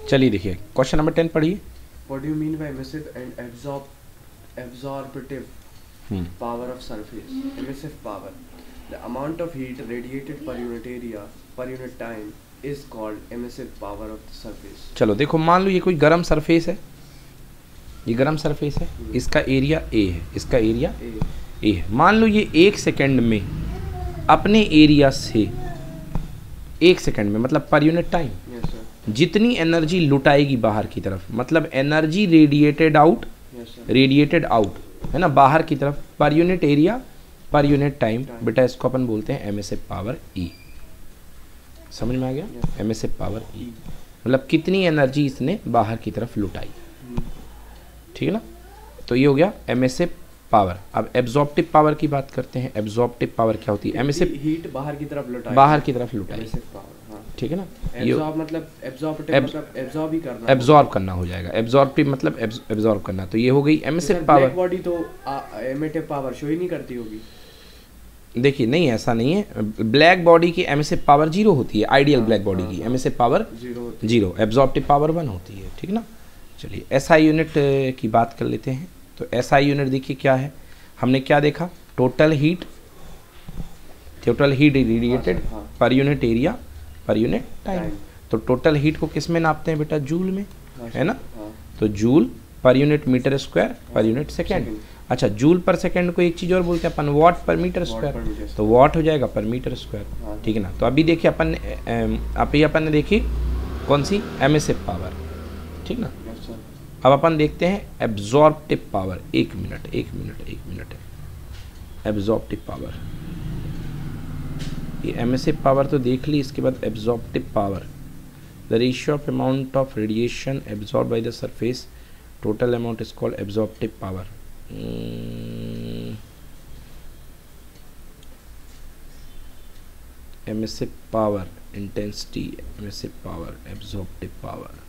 चलिए देखिए question number 10 पढ़िए। What do you mean by emissive and absorptive power of surface? Emissive power, the amount of heat radiated per unit area per unit time is called emissive power of the surface. चलो देखो, मान लो ये कोई गर्म surface है, ये गर्म surface है, इसका एरिया ए है, इसका एरिया ए है। मान लो ये 1 सेकेंड में अपने एरिया से 1 सेकेंड में मतलब पर यूनिट टाइम जितनी एनर्जी लुटाएगी बाहर की तरफ, मतलब energy radiated out, radiated out है ना बाहर की तरफ, per unit area per unit time, बेटा इसको अपन बोलते हैं एमिसिव पावर ई। समझ में आ गया? एमिसिव पावर ई मतलब कितनी एनर्जी इसने बाहर की तरफ लुटाई, ठीक है ना। तो ये हो गया एमिसिव पावर। अब एब्जॉर्प्टिव पावर की बात करते हैं। एब्जॉर्प्टिव पावर क्या होती है? एमिसिव हीट बाहर की तरफ लुटाई, बाहर की तरफ लुटाई, ठीक है ना। एब्जॉर्ब मतलब एब्जॉर्ब ही करना, एब्जॉर्ब करना हो जाएगा। एब्जॉर्प्टिव मतलब एब्जॉर्ब करना। तो ये हो गई एमिसिव पावर। ब्लैक बॉडी तो एमिटिव पावर शो ही नहीं करती होगी। देखिए नहीं, ऐसा नहीं है। ब्लैक बॉडी की एमिसिव पावर 0 होती है। आइडियल ब्लैक बॉडी की एमिसिव पावर 0, एब्जॉर्प्टिव पावर 1 होती है, ठीक ना। चलिए एसआई यूनिट की बात कर लेते हैं। तो एसआई यूनिट देखिए क्या है, हमने क्या देखा? Total heat radiated per unit area per unit time. तो टोटल हीट को किस में नापते हैं बेटा? जूल में, है ना। तो joule per unit metre square per unit second. अच्छा, जूल पर सेकेंड को एक चीज़ और बोलते हैं अपन, वॉट पर मीटर स्क्वायर। तो वॉट हो जाएगा पर मीटर स्क्वायर, ठीक है ना। तो अभी देखिए अपन ने देखी कौन सी? एमिसिव पावर, ठीक ना। अब अपन देखते हैं एब्जॉर्प्टिव पावर। एक मिनट एब्जॉर्प्टिव पावर, ये एमिसिव पावर तो देख ली, इसके बाद absorptive power, the ratio of amount of radiation absorb by the surface, total amount is called absorptive power. Emissive power, intensity, emissive power, absorptive power.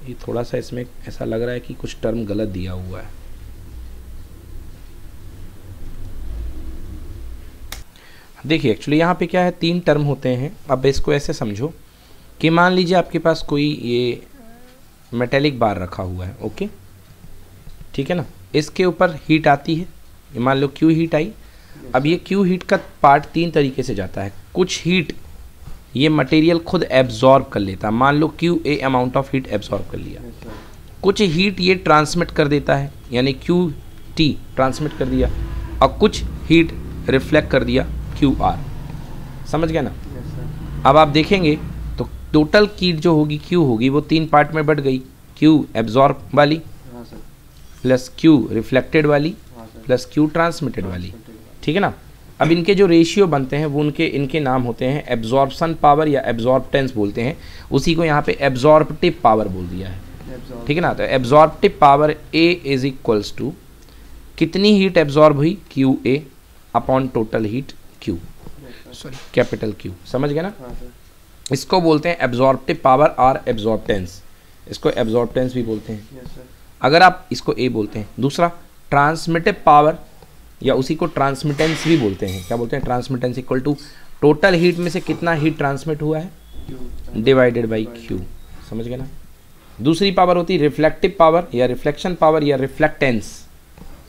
ये थोड़ा सा इसमें ऐसा लग रहा है कि कुछ टर्म गलत दिया हुआ है। देखिए एक्चुअली यहाँ पे क्या है, 3 टर्म होते हैं। अब इसको ऐसे समझो कि मान लीजिए आपके पास कोई ये मेटेलिक बार रखा हुआ है, ओके, ठीक है ना। इसके ऊपर हीट आती है, मान लो क्यू हीट आई। अब ये क्यू हीट का पार्ट 3 तरीके से जाता है। कुछ हीट ये मटेरियल खुद एब्जॉर्ब कर लेता है, मान लो Q a amount of heat absorb कर लिया। कुछ हीट ये ट्रांसमिट कर देता है, यानी क्यू टी ट्रांसमिट कर दिया, और कुछ हीट रिफ्लेक्ट कर दिया क्यू आर। समझ गया ना। अब आप देखेंगे तो टोटल हीट जो होगी क्यू होगी वो 3 पार्ट में बढ़ गई। क्यू एब्जॉर्ब वाली प्लस क्यू रिफ्लेक्टेड वाली प्लस क्यू ट्रांसमिटेड वाली, ठीक है ना। अब इनके जो रेशियो बनते हैं वो इनके नाम होते हैं एब्जॉर्प्शन पावर या एब्जॉर्प्टेंस बोलते हैं। उसी को यहाँ पे एब्जॉर्प्टिव पावर बोल दिया है, ठीक है ना। तो absorptive power A is equals to कितनी हीट एब्जॉर्ब हुई? Q A upon total heat Q, sorry capital Q. समझ गए ना। इसको बोलते हैं एब्जॉर्प्टिव पावर और एब्जॉर्प्टेंस। इसको एब्जॉर्प्टेंस भी बोलते हैं अगर आप इसको ए बोलते हैं। दूसरा ट्रांसमिटिव पावर या उसी को ट्रांसमिटेंस भी बोलते हैं। क्या बोलते हैं? Transmittance equal to total heat में से कितना हीट ट्रांसमिट हुआ है डिवाइडेड बाई क्यू। समझ गए ना। दूसरी पावर होती है रिफ्लेक्टिव पावर या रिफ्लेक्शन पावर या रिफ्लेक्टेंस।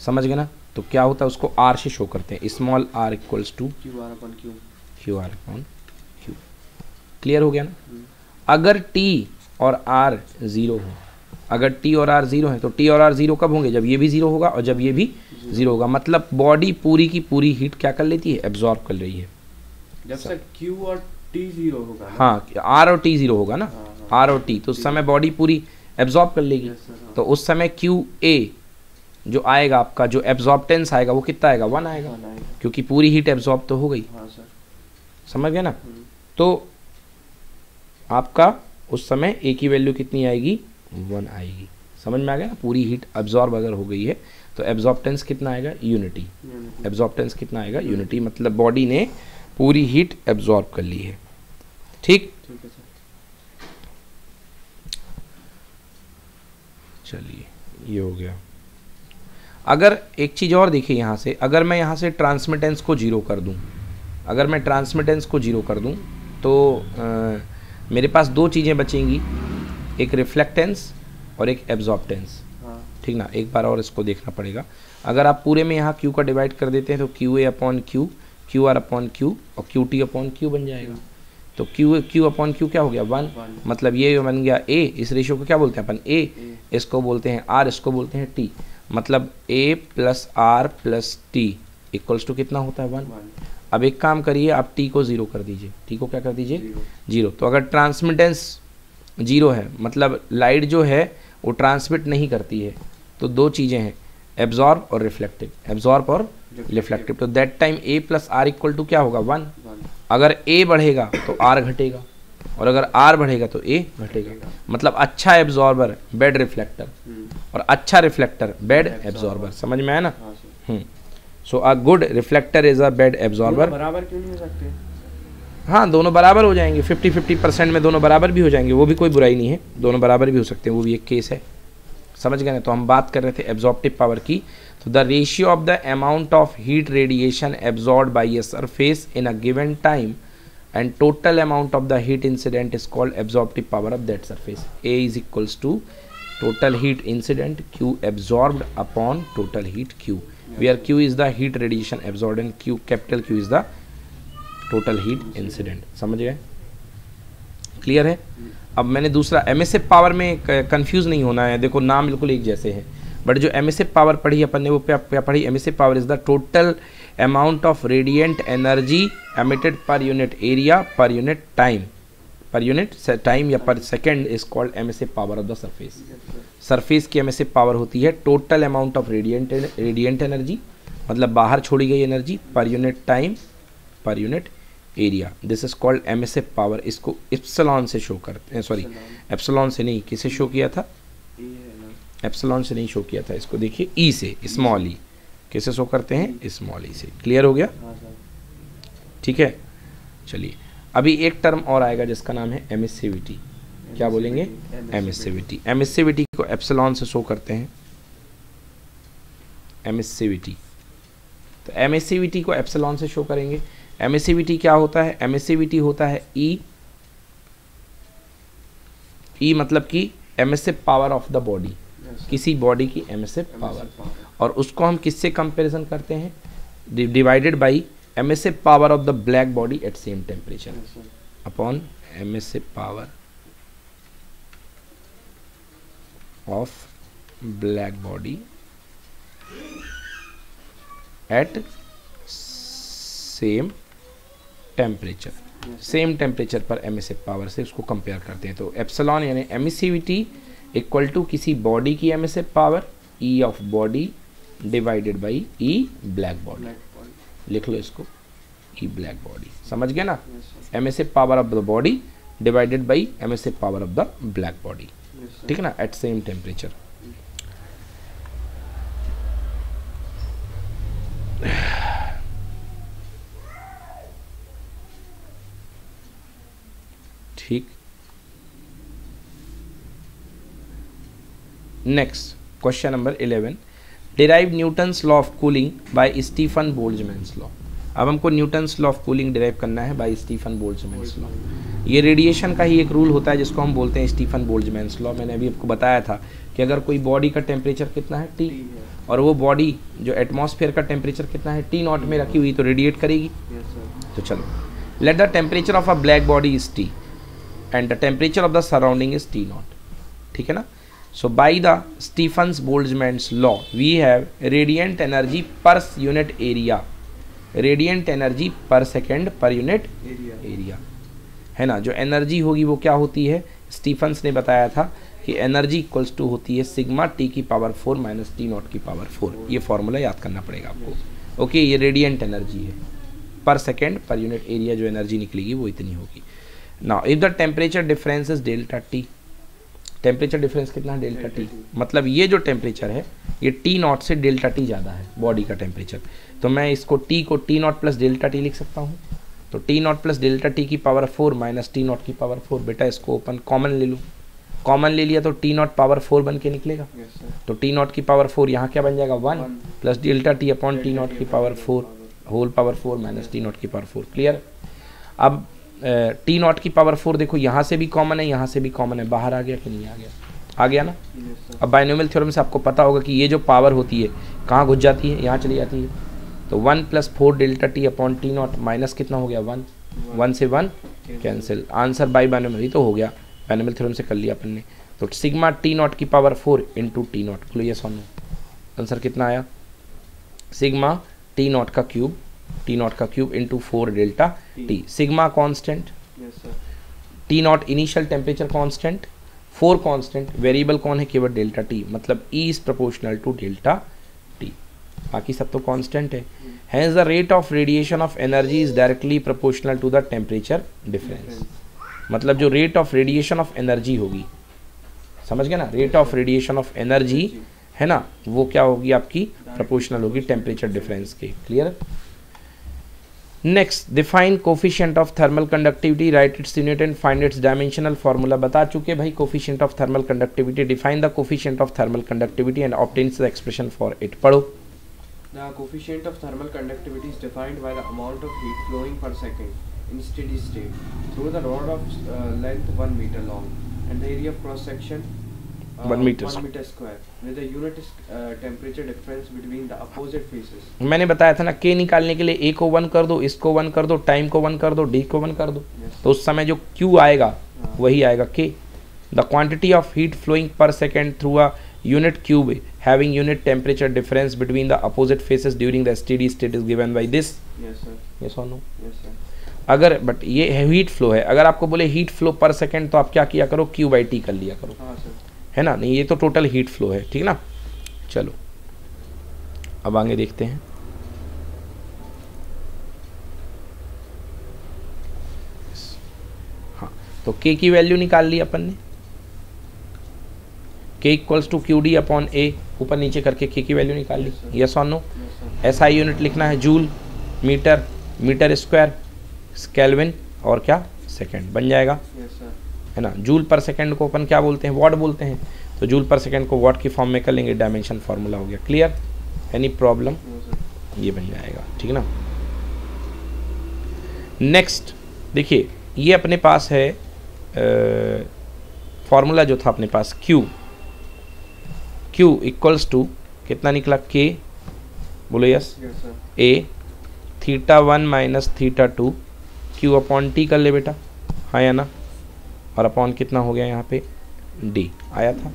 समझ गए ना। तो क्या होता है, उसको आर से शो करते हैं, small R equals to Q R upon Q. Clear हो गया ना। अगर टी और आर 0 हो, अगर टी और आर 0 है तो टी और आर 0 कब होंगे? जब ये भी 0 होगा और जब ये भी 0 होगा। मतलब बॉडी पूरी की पूरी हीट क्या कर लेती है? एब्जॉर्ब कर रही है। जब तक क्यू और टी 0 होगा ना? हाँ, आर और टी 0 होगा ना। आर और टी, तो उस समय बॉडी पूरी एब्जॉर्ब कर लेगी। तो उस समय क्यू ए जो आएगा आपका, जो एब्जॉर्प्टेंस आएगा वो कितना आएगा? 1 आएगा, क्योंकि पूरी हीट एब्जॉर्ब तो हो गई। समझ गए ना। तो आपका उस समय ए की वैल्यू कितनी आएगी? 1 आएगी। समझ में आ गया ना। पूरी हीट एब्जॉर्ब अगर हो गई है तो एब्जॉर्प्टेंस कितना आएगा? यूनिटी। एब्जॉर्प्टेंस कितना आएगा? यूनिटी। मतलब बॉडी ने पूरी हीट एब्जॉर्ब कर ली है। ठीक है सर। चलिए ये हो गया। अगर एक चीज़ और देखिए यहाँ से, अगर मैं यहाँ से ट्रांसमिटेंस को 0 कर दूँ, अगर मैं ट्रांसमिटेंस को 0 कर दूँ तो मेरे पास 2 चीज़ें बचेंगी। एक रिफ्लेक्टेंस और एक एब्जॉर्बटेंस, ठीक ना। एक बार और इसको देखना पड़ेगा। अगर आप पूरे में यहाँ Q का डिवाइड कर देते हैं तो QA upon Q, QR upon Q और QT अपॉन Q बन जाएगा। तो Q अपॉन Q क्या हो गया 1, मतलब ये बन गया A। इस रेशियो को क्या बोलते हैं अपन A, इसको बोलते हैं R, इसको बोलते हैं T। मतलब A plus R plus T equals to कितना होता है 1। अब एक काम करिए, आप T को 0 कर दीजिए। T को क्या कर दीजिए 0। तो अगर ट्रांसमिटेंस 0 है मतलब लाइट जो है वो ट्रांसमिट नहीं करती है, तो दो चीज़ें हैं, एब्जॉर्ब और रिफ्लेक्टिव, एब्जॉर्ब और रिफ्लेक्टिव। तो that time A plus R equal to क्या होगा 1। अगर A बढ़ेगा तो R घटेगा और अगर R बढ़ेगा तो A घटेगा। मतलब अच्छा एब्जॉर्बर बैड रिफ्लेक्टर और अच्छा रिफ्लेक्टर बैड एब्जॉर्बर। समझ में आया ना। So a good reflector is a bad absorber. बराबर क्यों नहीं हो सकते? हाँ, दोनों बराबर हो जाएंगे, 50-50% में दोनों बराबर भी हो जाएंगे, वो भी कोई बुराई नहीं है, दोनों बराबर भी हो सकते हैं, वो भी एक केस है। समझ गए ना। तो हम बात कर रहे थे एब्जॉर्प्टिव पावर की। तो the ratio of the amount of heat radiation absorbed by a surface in a given time and total amount of the heat incident is called absorptive power of that surface. A is equals to total heat incident Q absorbed upon total heat Q, where Q is the heat radiation absorbed and Q capital Q is the total heat incident। समझ गए, clear है। अब मैंने दूसरा emissive power में confuse नहीं होना है, देखो नाम बिल्कुल एक जैसे हैं, बट जो एमिसिव पावर पढ़ी अपन ने वो क्या पढ़ी, emissive power is the total amount of radiant energy emitted per unit area per unit time, per unit time या पर second is called emissive power of the surface. Surface की emissive power होती है total amount of radiant energy, मतलब बाहर छोड़ी गई energy, per unit time per unit area. This is called emissive power. इसको एप्सिलॉन से शो करते हैं, सॉरी एप्सिलॉन से नहीं, किसे शो किया था, एप्सिलॉन से नहीं शो किया था इसको, देखिए ई से, स्मॉल ई। किसे शो करते हैं, स्मॉल ई से। क्लियर हो गया, ठीक है। चलिए अभी एक टर्म और आएगा जिसका नाम है एमिसिविटी। क्या बोलेंगे, एमिसिविटी। एमिसिविटी को एप्सिलॉन से शो करते हैं, एमिसिविटी। तो एमिसिविटी को एप्सिलॉन से शो करेंगे। एमिसिविटी क्या होता है, एमिसिविटी होता है ई, ई मतलब कि emissive power of the body, किसी बॉडी की एमिसिव पावर, और उसको हम किससे कंपैरिजन करते हैं, divided by emissive power of the black body at same temperature upon emissive power of black body at same temperature. Same temperature पर emissive power से उसको कंपेयर करते हैं। तो एप्सिलॉन यानी एमिसिविटी इक्वल टू किसी बॉडी की emissive power, E of body divided by E black body. लिख लो इसको, ई ब्लैक बॉडी। समझ गए ना, emissive power of the body divided by emissive power of the black body, ठीक है ना, एट सेम टेम्परेचर। ठीक, next question number 11, derive Newton's law of cooling by Stefan Boltzmann's law. अब हमको Newton's law of cooling derive करना है by Stefan Boltzmann's law. ये radiation का ही एक रूल होता है जिसको हम बोलते हैं स्टीफन बोल्ट्जमैन्स लॉ। मैंने अभी आपको बताया था कि अगर कोई बॉडी का टेम्परेचर कितना है T, और वो बॉडी जो एटमॉस्फेयर का टेम्परेचर कितना है T नॉट में रखी हुई, तो रेडिएट करेगी। तो चलो, let the temperature of a black body is T and the temperature of the surrounding is T not, ठीक है ना। So by the Stephens-Boltzmann's law, we have radiant energy per unit area, radiant energy per second per unit area, है ना। जो energy होगी वो क्या होती है, स्टीफन्स ने बताया था कि एनर्जी इक्वल्स टू होती है सिग्मा T की पावर 4 माइनस T नॉट की पावर 4। ये फॉर्मूला याद करना पड़ेगा आपको। ओके, ये रेडियंट एनर्जी है, पर सेकेंड पर यूनिट एरिया जो एनर्जी निकलेगी वो इतनी होगी। Now if the temperature difference is delta T, temperature difference कितना है, डेल्टा T, मतलब ये जो टेम्परेचर है ये T नॉट से डेल्टा T ज़्यादा है बॉडी का टेम्परेचर। तो मैं इसको T को T not plus delta T लिख सकता हूँ। तो T not plus delta T की पावर 4 माइनस T नॉट की पावर 4। बेटा इसको ओपन कॉमन ले लूँ, कॉमन ले लिया तो T नॉट पावर 4 बन के निकलेगा। तो T नॉट की पावर 4 यहाँ क्या बन जाएगा 1 plus delta T upon T naught की power 4 whole power 4 minus T naught की पावर 4। क्लियर। अब टी नॉट की पावर 4 देखो यहाँ से भी कॉमन है, यहाँ से भी कॉमन है, बाहर आ गया कि नहीं आ गया? आ गया ना। अब बाइनोमियल थ्योरम से आपको पता होगा कि ये जो पावर होती है कहाँ घुस जाती है, यहाँ चली जाती है। तो 1 + 4 delta T upon T not minus कितना हो गया 1, 1 से 1 कैंसिल, आंसर बाई बाइनोमियल तो हो गया, बाइनोमियल थ्योरम से कर लिया अपन ने। तो सिग्मा टी नॉट की पावर 4 इंटू टी नॉट, बोलो ये सोनो आंसर कितना आया? सिग्मा टी नॉट का cube into 4 delta T. Sigma constant, T naught initial temperature constant, 4 constant, variable कौन है? केवल डेल्टा टी, मतलब E is proportional to delta T, बाकी सब तो कॉन्स्टेंट है। Hence the rate of radiation of energy is directly proportional to the temperature difference, मतलब जो rate of radiation of energy होगी, समझ गए ना, rate of radiation of energy है ना, वो क्या होगी आपकी? प्रोपोर्शनल होगी टेम्परेचर डिफरेंस के। Clear? Next, define coefficient of thermal conductivity, right its unit and find its dimensional formula. बता चुके भाई coefficient of thermal conductivity, define the coefficient of thermal conductivity and obtain the expression for it. पढ़ो। The coefficient of thermal conductivity is defined by the amount of heat flowing per second in steady state through the rod of length 1 meter long and the area of cross section 1 meter square with the unit temperature difference between the opposite faces. मैंने बताया था ना, k निकालने के लिए a को 1 कर दो, इसको 1 कर दो, टाइम को 1 कर दो, d को 1 कर दो, तो उस समय जो q आएगा वही आएगा k। The quantity of heat flowing per second through a unit cube having unit temperature difference between the opposite faces during the steady state is given by this. Yes sir. Yes or no? Yes sir. अगर but ये heat flow है, अगर आपको बोले heat flow पर second तो आप क्या किया करो? Q/T कर लिया करो। हाँ सर। है ना, नहीं ये तो टोटल हीट फ्लो है, ठीक ना। चलो अब आगे देखते हैं। हाँ, तो K की वैल्यू निकाल ली अपन ने, K equals to QD upon A, ऊपर नीचे करके K की वैल्यू निकाल ली। यस और नो? SI यूनिट लिखना है joule, metre, metre square, kelvin और क्या सेकंड बन जाएगा। है ना, जूल पर सेकंड को अपन क्या बोलते हैं? वॉट बोलते हैं, तो जूल पर सेकंड को वॉट की फॉर्म में कर लेंगे, डायमेंशन फार्मूला हो गया। क्लियर? Any problem? ये बन जाएगा, ठीक ना। नेक्स्ट देखिए, ये अपने पास है फॉर्मूला जो था अपने पास, Q इक्वल्स टू कितना निकला? K, बोलो yes, A θ1 minus θ2 Q upon T कर ले बेटा, हाँ या ना, और अपॉन कितना हो गया यहाँ पे D। आया था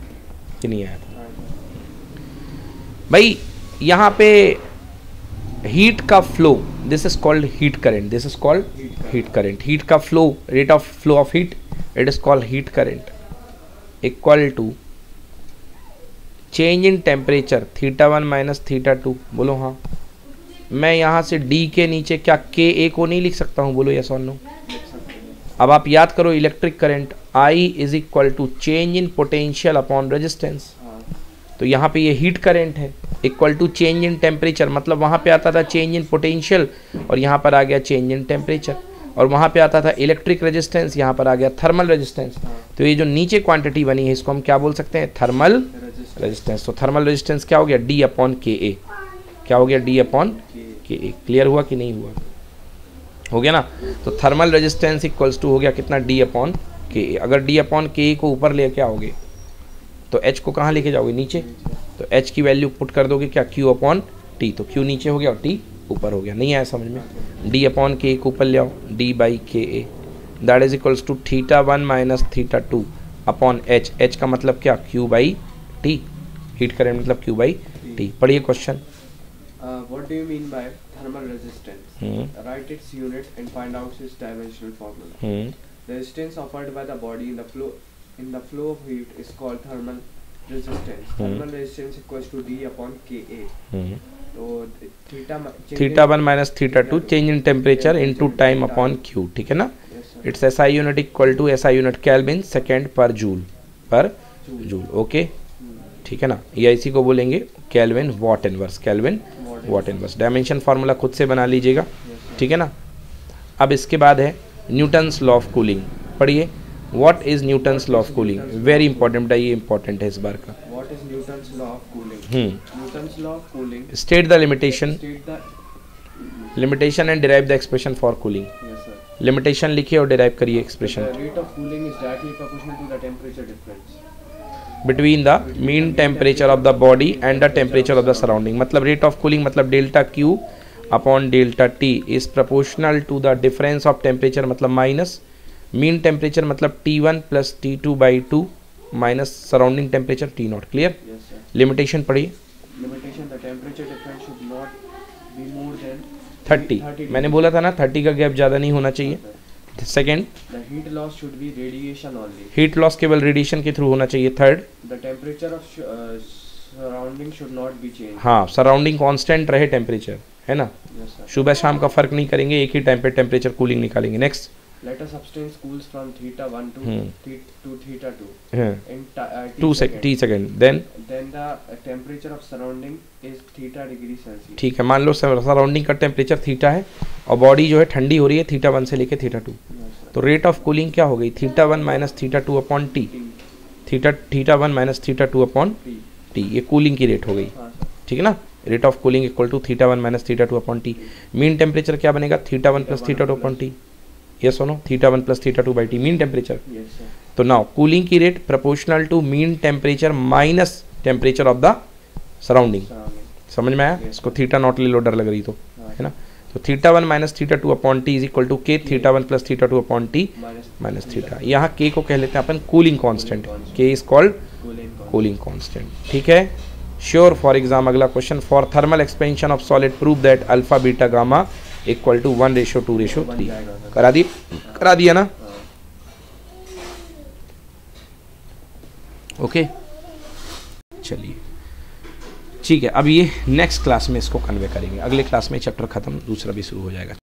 कि नहीं आया था भाई? यहाँ पे हीट का flow, this is called heat current, this is called heat current. Heat का flow, rate of flow of heat, it is called heat current, equal to change in temperature θ1 minus θ2। बोलो हाँ। मैं यहाँ से D के नीचे क्या KA को नहीं लिख सकता हूँ? बोलो यस और नो। अब आप याद करो, electric current I is equal to change in potential upon resistance, तो यहाँ पे ये हीट करंट है, equal to change in temperature, मतलब वहाँ पे आता था चेंज इन पोटेंशियल और यहाँ पर आ गया चेंज इन टेम्परेचर, और वहाँ पे आता था इलेक्ट्रिक रेजिस्टेंस, यहाँ पर आ गया थर्मल रेजिस्टेंस। तो ये जो नीचे क्वांटिटी बनी है इसको हम क्या बोल सकते हैं? Thermal resistance. तो थर्मल रेजिस्टेंस क्या हो गया? D upon KA। क्या हो गया? D upon KA। क्लियर हुआ कि नहीं हुआ? हो गया ना। तो थर्मल रेजिस्टेंस इक्वल्स टू हो गया कितना? D upon KA। अगर D अपॉन KA को ऊपर ले क्या होगे तो H को कहाँ लेके जाओगे? नीचे। तो H की वैल्यू पुट कर दोगे क्या? Q upon T। तो Q नीचे हो गया और T ऊपर हो गया। नहीं आया समझ में? D अपॉन KA को ऊपर ले आओ, D by KA, that is equals to θ1 minus θ2 upon H। H का मतलब क्या? Q by T। Heat current मतलब Q बाई T। पढ़िए question. What do you mean by thermal resistance? Write its unit and find out its dimensional formula. The resistance offered by the body in the flow of heat is called thermal resistance. Thermal resistance equals to D upon KA. तो θ1 minus θ2 change in temperature into time upon Q, ठीक है ना। It's SI unit equal to SI unit kelvin second per joule, okay, ठीक है ना। या इसी को बोलेंगे kelvin watt inverse, kelvin watt inverse. Dimension formula खुद से बना लीजिएगा, ठीक है ना। अब इसके बाद है न्यूटन्स लॉ ऑफ कूलिंग। पढ़िए, what is Newton's law of cooling? Very important बेटा, ये इंपॉर्टेंट है इस बार का। What is Newton's law of cooling? Newton's law of cooling. State the limitation and derive the expression for cooling. Yes sir. Limitation लिखिए और derive करिए expression. Rate of cooling is directly proportional to the temperature difference between the mean temperature of the body and the temperature of the surrounding. मतलब rate of cooling मतलब delta Q upon delta T is proportional to the difference of temperature, मतलब minus mean temperature मतलब T1 plus T2/2 minus surrounding temperature T0। Clear? Limitation पढ़िए। Limitation the temperature difference should not be more than 30। मैंने बोला था ना 30 का gap ज़्यादा नहीं होना चाहिए। Second, the heat loss should be radiation only. Heat loss केवल रेडिएशन के थ्रू होना चाहिए। Third, the temperature of surrounding should not be change. हाँ, सराउंडिंग कांस्टेंट रहे टेम्परेचर, है ना। सुबह शाम का फर्क नहीं करेंगे, एक ही टाइम पे टेम्परेचर कूलिंग निकालेंगे। Next, let a substance cools from theta1 to theta2 in t second, then the temperature of surrounding is theta degree Celsius। ठीक है, मान लो सराउंडिंग का टेम्परेचर थीटा है और बॉडी जो है ठंडी हो रही है थीटा1 से लेके थीटा2, तो रेट ऑफ कूलिंग क्या हो गई? Theta one minus theta two upon T, theta one minus theta two upon T, ये कूलिंग की रेट हो गई। ठीक है ना, rate of cooling equal to theta one minus theta two upon T. Mean temperature क्या बनेगा? Theta one plus theta two upon T. Yes और नो? थीटा1 प्लस थीटा2/टी मीन टेम्परेचर। तो नाउ कूलिंग की rate proportional to mean temperature minus temperature of the surrounding. समझ में आया? इसको थीटा नॉट ले लो, डर लग रही तो, है ना। तो theta one minus theta two upon T is equal to K theta one plus theta two upon T minus theta. यहाँ के को कह लेते हैं अपन cooling constant. K is called cooling constant. ठीक है, श्योर। फॉर एग्जाम अगला question, for thermal expansion of solid prove that alpha beta gamma equal to 1:2:3। करा दिया ना? ओके, चलिए ठीक है। अब ये नेक्स्ट क्लास में इसको कन्वे करेंगे, अगले क्लास में चैप्टर खत्म, दूसरा भी शुरू हो जाएगा।